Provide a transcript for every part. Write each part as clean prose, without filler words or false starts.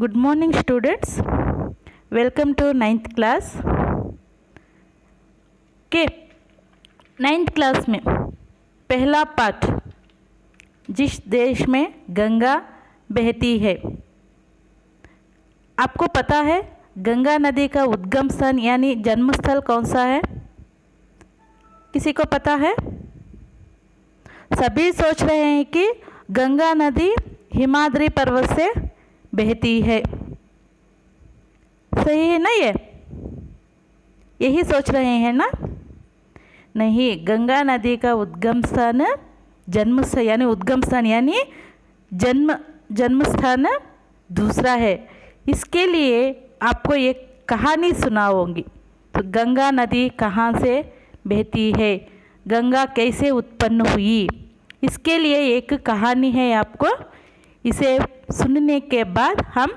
Good morning students. Welcome to 9th class. के 9th class में पहला पाठ जिस देश में गंगा बहती है। आपको पता है गंगा नदी का उद्गम स्थान यानी जन्मस्थल कौन सा है? किसी को पता है? सभी सोच रहे हैं कि गंगा नदी हिमाद्री पर्वत से बहती है। सही है ना? यही सोच रहे हैं ना? नहीं, गंगा नदी का उद्गम स्थान जन्म स्थान दूसरा है। इसके लिए आपको एक कहानी सुनाऊंगी। तो गंगा नदी कहाँ से बहती है, गंगा कैसे उत्पन्न हुई, इसके लिए एक कहानी है। आपको इसे सुनने के बाद हम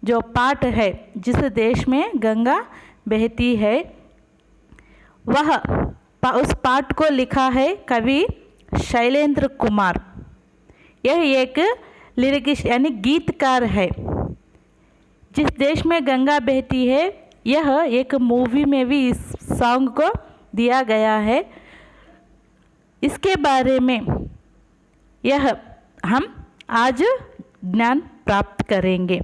जो पाठ है जिस देश में गंगा बहती है वह उस पाठ को लिखा है कवि शैलेंद्र कुमार। यह एक लिरिकिस्ट यानी गीतकार है। जिस देश में गंगा बहती है यह एक मूवी में भी इस सॉन्ग को दिया गया है। इसके बारे में यह हम आज ज्ञान प्राप्त करेंगे।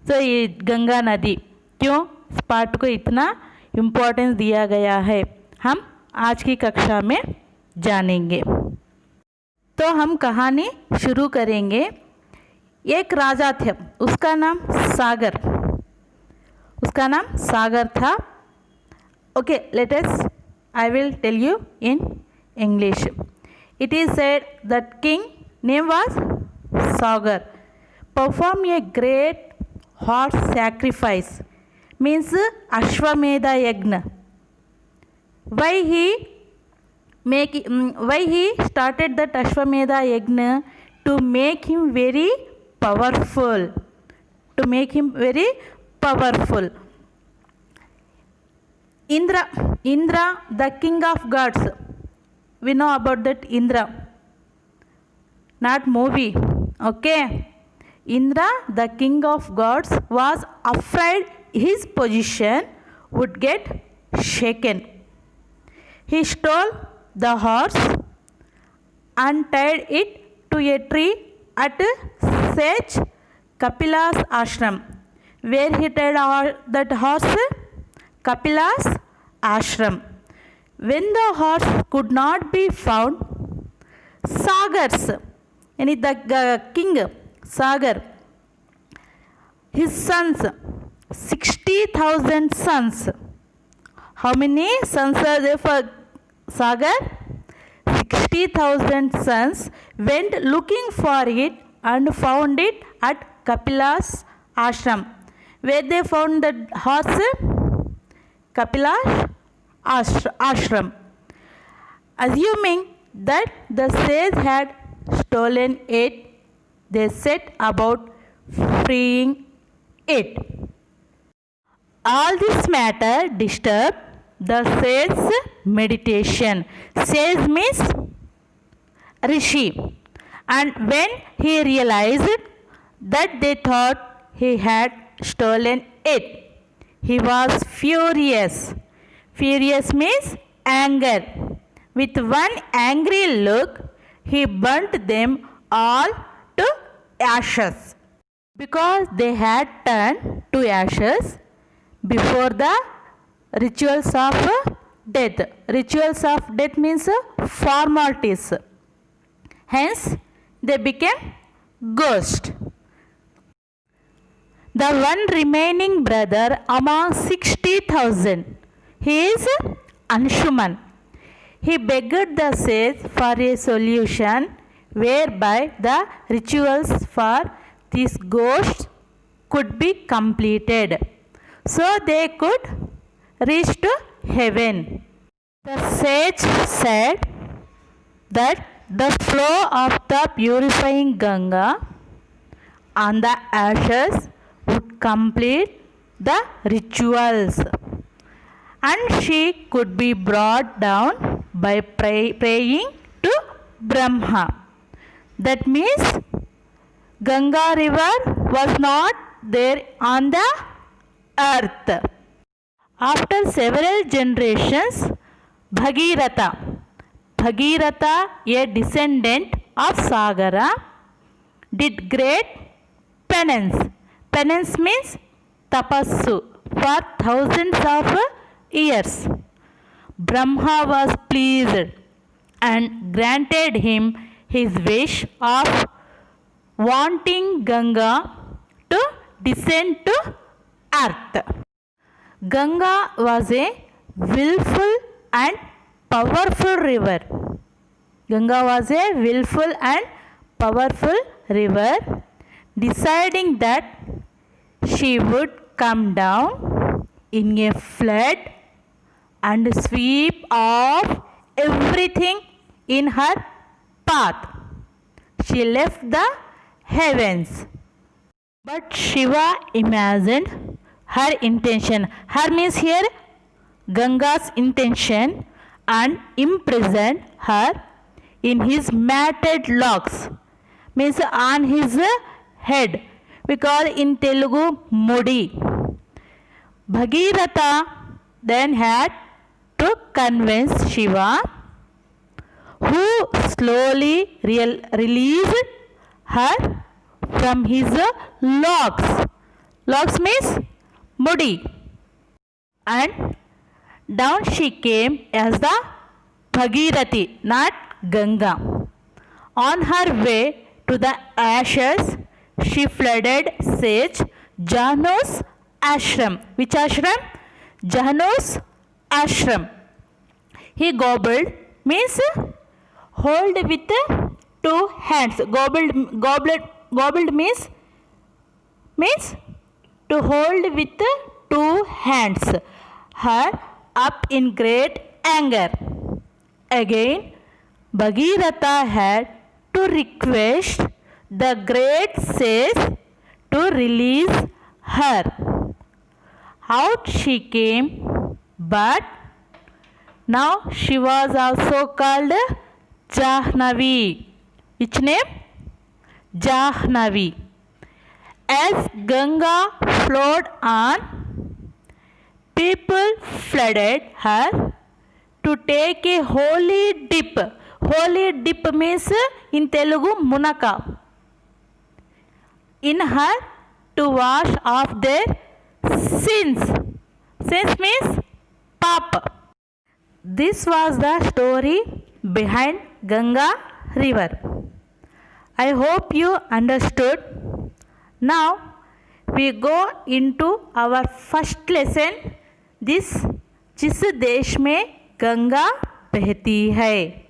तो ये गंगा नदी क्यों इस पाठ को इतना इम्पोर्टेंस दिया गया है हम आज की कक्षा में जानेंगे। तो हम कहानी शुरू करेंगे। एक राजा थे, उसका नाम सागर था। Okay, let us I will tell you in English. It is said that king name was Sagar performed a great horse sacrifice, means Ashwamedha Yagna. Why he started that Ashwamedha Yagna? To make him very powerful. Indra, the king of gods. We know about that Indra, not movie. Okay, Indra, the king of gods, was afraid his position would get shaken. He stole the horse and tied it to a tree at sage Kapila's ashram. Where he tied that horse? Kapila's ashram. When the horse could not be found, the king Sagar, his sons, 60,000 sons. How many sons are there for Sagar? 60,000 sons went looking for it and found it at Kapila's ashram. Where they found the horse? Kapila's ashram. Assuming that the sage had stolen it, they set about freeing it. All this matter disturbed the sage's meditation. Sage means rishi. And when he realized that they thought he had stolen it, he was furious. Furious means anger. With one angry look, he burnt them all to ashes. Because they had turned to ashes before the rituals of death. Rituals of death means formalities. Hence, they became ghosts. The one remaining brother among 60,000, he is Anshuman. He begged the sage for a solution whereby the rituals for these ghosts could be completed, so they could reach to heaven. The sage said that the flow of the purifying Ganga on the ashes would complete the rituals, and she could be brought down by praying to Brahma. That means Ganga river was not there on the earth. After several generations, Bhagiratha, a descendant of Sagara, did great penance. Penance means tapassu for thousands of years. Brahma was pleased and granted him his wish of wanting Ganga to descend to earth. Ganga was a willful and powerful river. Ganga was a willful and powerful river, deciding that she would come down in a flood and sweep off everything in her path. She left the heavens. But Shiva imagined her intention. Her means here Ganga's intention, and imprisoned her in his matted locks, means on his head. We call in Telugu Mudi. Bhagiratha then had to convince Shiva, who slowly released her from his locks. Locks means Mudi. And down she came as the Bhagirathi, not Ganga. On her way to the ashes, she flooded sage Janu's ashram. Which ashram? Janu's ashram. He gobbled means hold with two hands. Gobbled means to hold with two hands her up in great anger. Again, Bhagiratha had to request the great sage to release her. Out she came, but now she was also called Jahnavi. Which name? Jahnavi. As Ganga flowed on, people flooded her to take a holy dip. Holy dip means in Telugu munaka. In her to wash off their sins. Sins means papa. This was the story behind Ganga river. I hope you understood. Now we go into our first lesson. This जिस देश में गंगा बहती है.